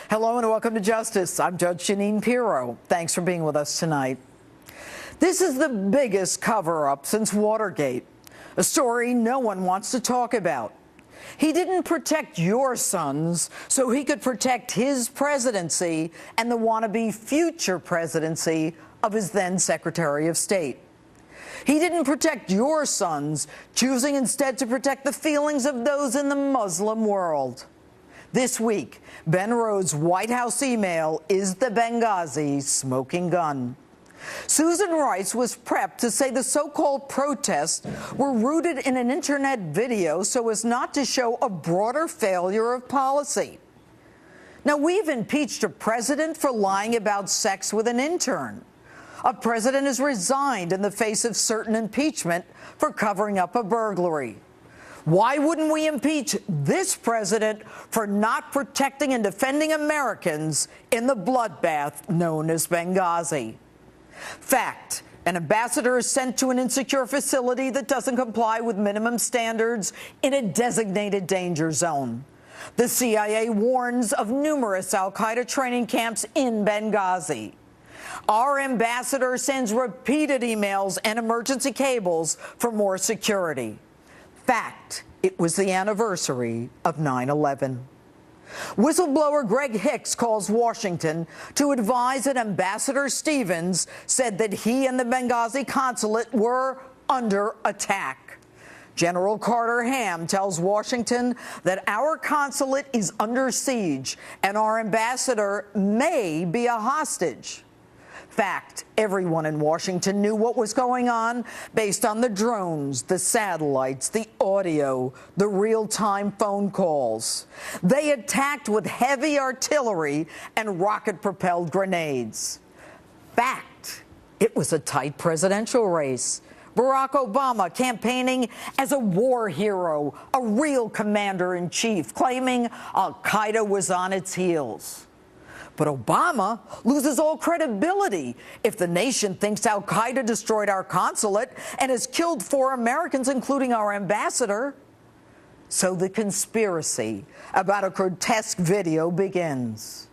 Hello and welcome to Justice. I'm Judge Jeanine Pirro. Thanks for being with us tonight. This is the biggest cover-up since Watergate, a story no one wants to talk about. He didn't protect your sons so he could protect his presidency and the wannabe future presidency of his then Secretary of State. He didn't protect your sons, choosing instead to protect the feelings of those in the Muslim world. This week, Ben Rhodes' White House email is the Benghazi smoking gun. Susan Rice was prepped to say the so-called protests were rooted in an internet video so as not to show a broader failure of policy. Now, we've impeached a president for lying about sex with an intern. A president has resigned in the face of certain impeachment for covering up a burglary. Why wouldn't we impeach this president for not protecting and defending Americans in the bloodbath known as Benghazi? Fact: an ambassador is sent to an insecure facility that doesn't comply with minimum standards in a designated danger zone. The CIA warns of numerous al-Qaeda training camps in Benghazi. Our ambassador sends repeated emails and emergency cables for more security. Fact: it was the anniversary of 9/11. Whistleblower Greg Hicks calls Washington to advise that Ambassador Stevens said that he and the Benghazi consulate were under attack. General Carter Ham tells Washington that our consulate is under siege and our ambassador may be a hostage. Fact: everyone in Washington knew what was going on based on the drones, the satellites, the audio, the real-time phone calls. They attacked with heavy artillery and rocket-propelled grenades. Fact: it was a tight presidential race. Barack Obama campaigning as a war hero, a real commander-in-chief, claiming al-Qaeda was on its heels. But Obama loses all credibility if the nation thinks al-Qaeda destroyed our consulate and has killed 4 Americans, including our ambassador. So the conspiracy about a grotesque video begins.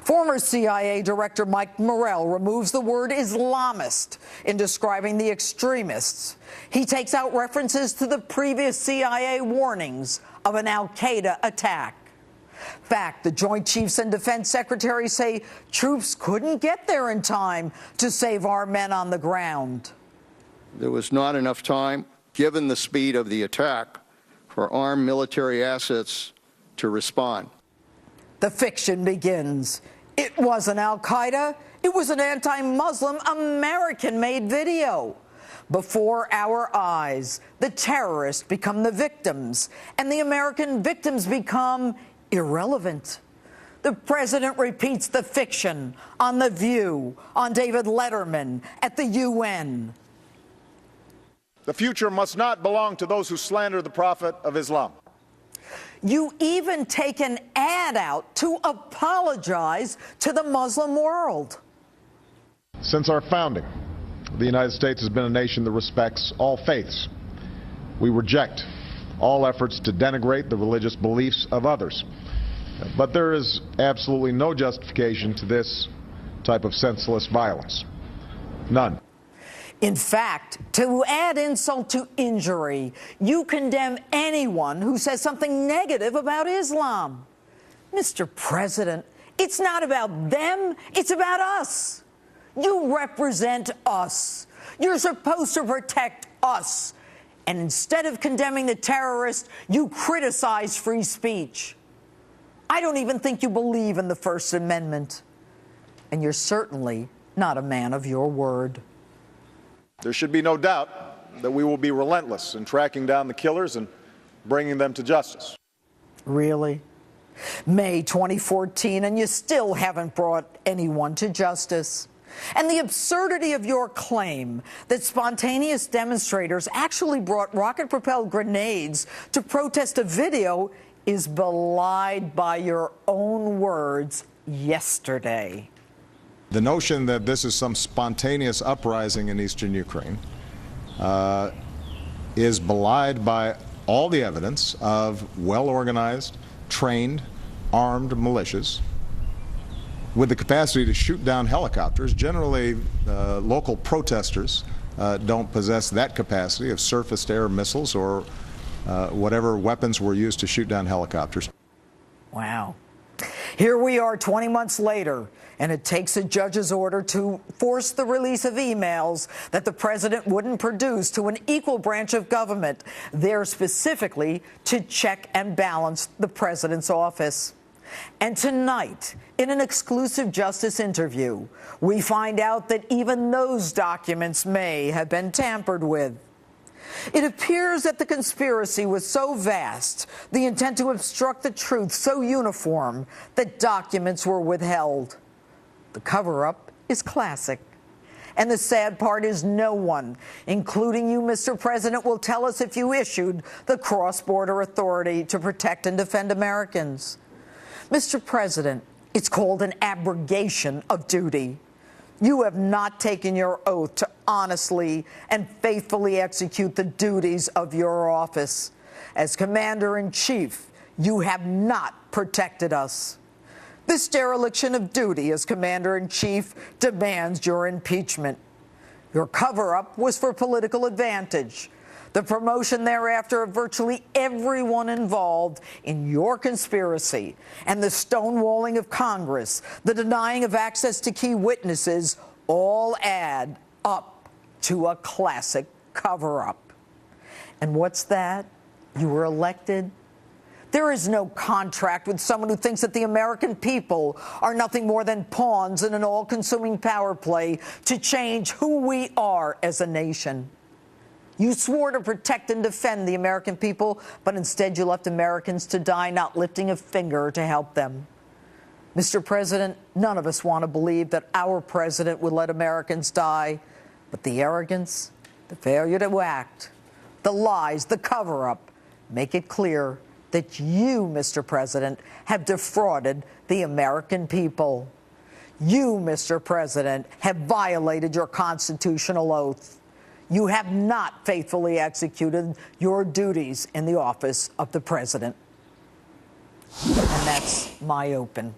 Former CIA Director Mike Morrell removes the word Islamist in describing the extremists. He takes out references to the previous CIA warnings of an al-Qaeda attack. Fact: the Joint Chiefs and Defense Secretaries say troops couldn't get there in time to save our men on the ground. There was not enough time, given the speed of the attack, for armed military assets to respond. The fiction begins. It wasn't al-Qaeda. It was an anti-Muslim American-made video. Before our eyes, the terrorists become the victims, and the American victims become irrelevant. The president repeats the fiction on The View, on David Letterman, at the UN. The future must not belong to those who slander the Prophet of Islam. You even take an ad out to apologize to the Muslim world. Since our founding, the United States has been a nation that respects all faiths. We reject all efforts to denigrate the religious beliefs of others. But there is absolutely no justification to this type of senseless violence. None. In fact, to add insult to injury, you condemn anyone who says something negative about Islam. Mr. President, it's not about them, it's about us. You represent us. You're supposed to protect us. And instead of condemning the terrorists, you criticize free speech. I don't even think you believe in the First Amendment. And you're certainly not a man of your word. There should be no doubt that we will be relentless in tracking down the killers and bringing them to justice. Really? May 2014, and you still haven't brought anyone to justice. And the absurdity of your claim that spontaneous demonstrators actually brought rocket-propelled grenades to protest a video is belied by your own words yesterday. The notion that this is some spontaneous uprising in eastern Ukraine is belied by all the evidence of well-organized, trained, armed militias with the capacity to shoot down helicopters. Generally, local protesters don't possess that capacity of surface-to-air missiles or whatever weapons were used to shoot down helicopters. Wow. Here we are 20 months later, and it takes a judge's order to force the release of emails that the president wouldn't produce to an equal branch of government, there specifically to check and balance the president's office. And tonight, in an exclusive Justice interview, we find out that even those documents may have been tampered with. It appears that the conspiracy was so vast, the intent to obstruct the truth so uniform, that documents were withheld. The cover-up is classic. And the sad part is no one, including you, Mr. President, will tell us if you issued the cross-border authority to protect and defend Americans. Mr. President, it's called an abrogation of duty. You have not taken your oath to honestly and faithfully execute the duties of your office. As Commander-in-Chief, you have not protected us. This dereliction of duty as Commander-in-Chief demands your impeachment. Your cover-up was for political advantage. The promotion thereafter of virtually everyone involved in your conspiracy, and the stonewalling of Congress, the denying of access to key witnesses, all add up to a classic cover-up. And what's that? You were elected? There is no contract with someone who thinks that the American people are nothing more than pawns in an all-consuming power play to change who we are as a nation. You swore to protect and defend the American people, but instead you left Americans to die, not lifting a finger to help them. Mr. President, none of us want to believe that our president would let Americans die, but the arrogance, the failure to act, the lies, the cover-up make it clear that you, Mr. President, have defrauded the American people. You, Mr. President, have violated your constitutional oath. You have not faithfully executed your duties in the office of the president. And that's my open.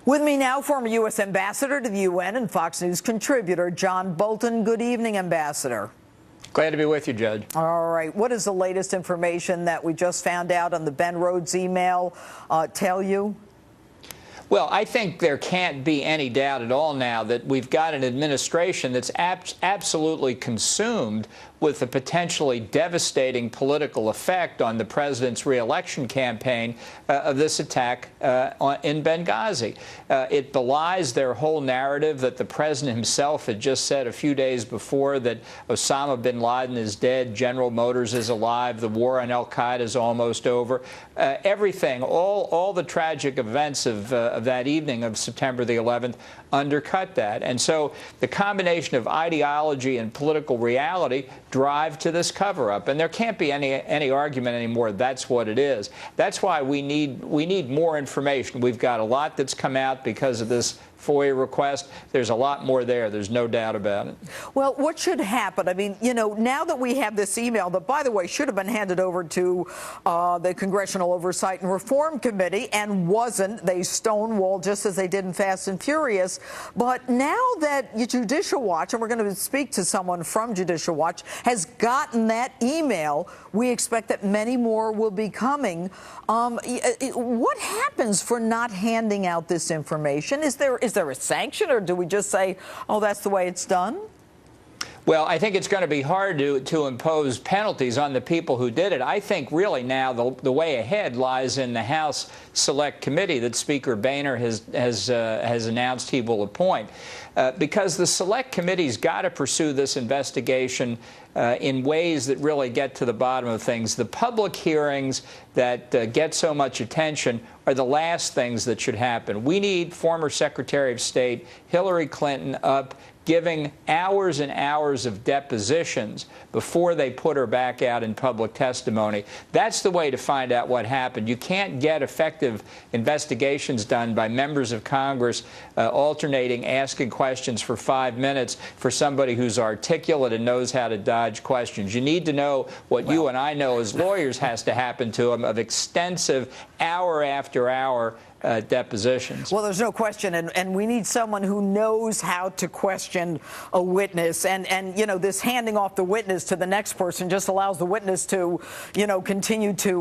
With me now, former U.S. Ambassador to the UN and Fox News contributor John Bolton. Good evening, Ambassador. Glad to be with you, Judge. All right. What does the latest information that we just found out on the Ben Rhodes email tell you? Well, I think there can't be any doubt at all now that we've got an administration that's absolutely consumed with the potentially devastating political effect on the president's re-election campaign of this attack in Benghazi. It belies their whole narrative that the president himself had just said a few days before that Osama bin Laden is dead, General Motors is alive, the war on al-Qaeda is almost over. Everything, all the tragic events of that evening of September the 11th undercut that. And so the combination of ideology and political reality drive to this cover-up. And there can't be any argument anymore that's what it is. That's why we need more information. We've got a lot that's come out because of this FOIA request. There's a lot more there. There's no doubt about it. Well, what should happen? I mean, you know, now that we have this email that, by the way, should have been handed over to the Congressional Oversight and Reform Committee and wasn't. They stonewalled just as they did in Fast and Furious. But now that Judicial Watch, and we're going to speak to someone from Judicial Watch, has gotten that email, we expect that many more will be coming. What happens for not handing out this information? Is there a sanction, or do we just say, oh, that's the way it's done? Well, I think it's going to be hard to impose penalties on the people who did it. I think really now the way ahead lies in the House Select Committee that Speaker Boehner has announced he will appoint. Because the Select Committee's got to pursue this investigation in ways that really get to the bottom of things. The public hearings that get so much attention are the last things that should happen. We need former Secretary of State Hillary Clinton up giving hours and hours of depositions before they put her back out in public testimony. That's the way to find out what happened. You can't get effective investigations done by members of Congress alternating, asking questions for 5 minutes for somebody who's articulate and knows how to dodge questions. You need to know what you and I know as lawyers has to happen to them, of extensive hour after hour depositions. Well, there's no question, and we need someone who knows how to question a witness, and you know, this handing off the witness to the next person just allows the witness to, you know, continue to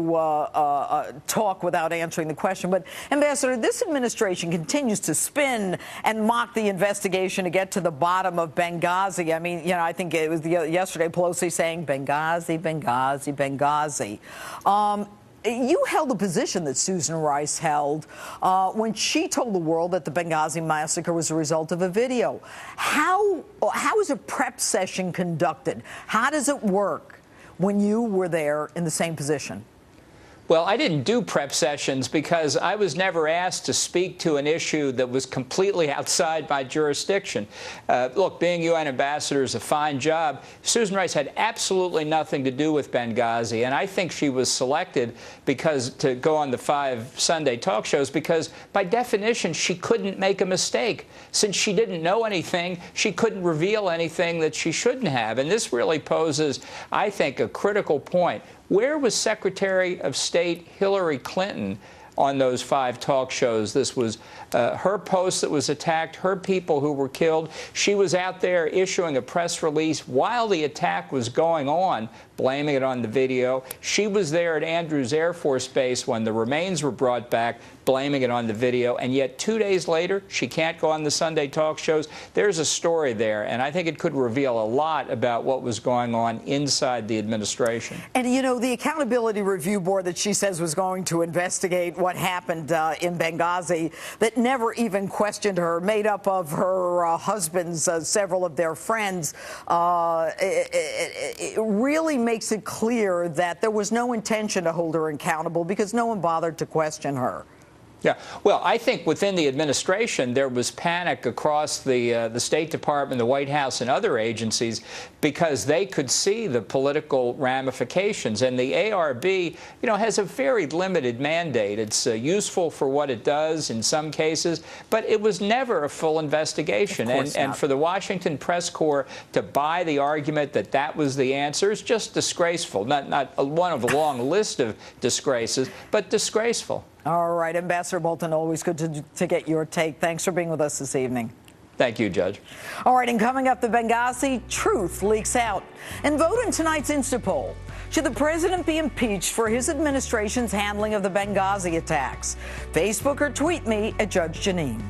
talk without answering the question. But, Ambassador, this administration continues to spin and mock the investigation to get to the bottom of Benghazi. I mean, you know, I think it was yesterday Pelosi saying Benghazi, Benghazi, Benghazi. You held a position that Susan Rice held when she told the world that the Benghazi massacre was a result of a video. How is a prep session conducted? How does it work when you were there in the same position? Well, I didn't do prep sessions because I was never asked to speak to an issue that was completely outside my jurisdiction. Look, being UN ambassador is a fine job. Susan Rice had absolutely nothing to do with Benghazi, and I think she was selected to go on the 5 Sunday talk shows because, by definition, she couldn't make a mistake. Since she didn't know anything, she couldn't reveal anything that she shouldn't have. And this really poses, I think, a critical point. Where was Secretary of State Hillary Clinton on those 5 talk shows? This was her post that was attacked, her people who were killed. She was out there issuing a press release while the attack was going on, blaming it on the video. She was there at Andrews Air Force Base when the remains were brought back, blaming it on the video. And yet 2 days later, she can't go on the Sunday talk shows. There's a story there, and I think it could reveal a lot about what was going on inside the administration. And, you know, the Accountability Review Board that she says was going to investigate what happened in Benghazi, that never even questioned her, made up of her husband's, several of their friends, it really makes it clear that there was no intention to hold her accountable because no one bothered to question her. Yeah, well, I think within the administration there was panic across the State Department, the White House, and other agencies because they could see the political ramifications. And the ARB, you know, has a very limited mandate. It's useful for what it does in some cases, but it was never a full investigation. And for the Washington Press Corps to buy the argument that that was the answer is just disgraceful. Not one of a long list of disgraces, but disgraceful. All right, Ambassador Bolton, always good to get your take. Thanks for being with us this evening. Thank you, Judge. All right, and coming up, the Benghazi truth leaks out. And vote in tonight's Instapoll. Should the president be impeached for his administration's handling of the Benghazi attacks? Facebook or tweet me at Judge Jeanine.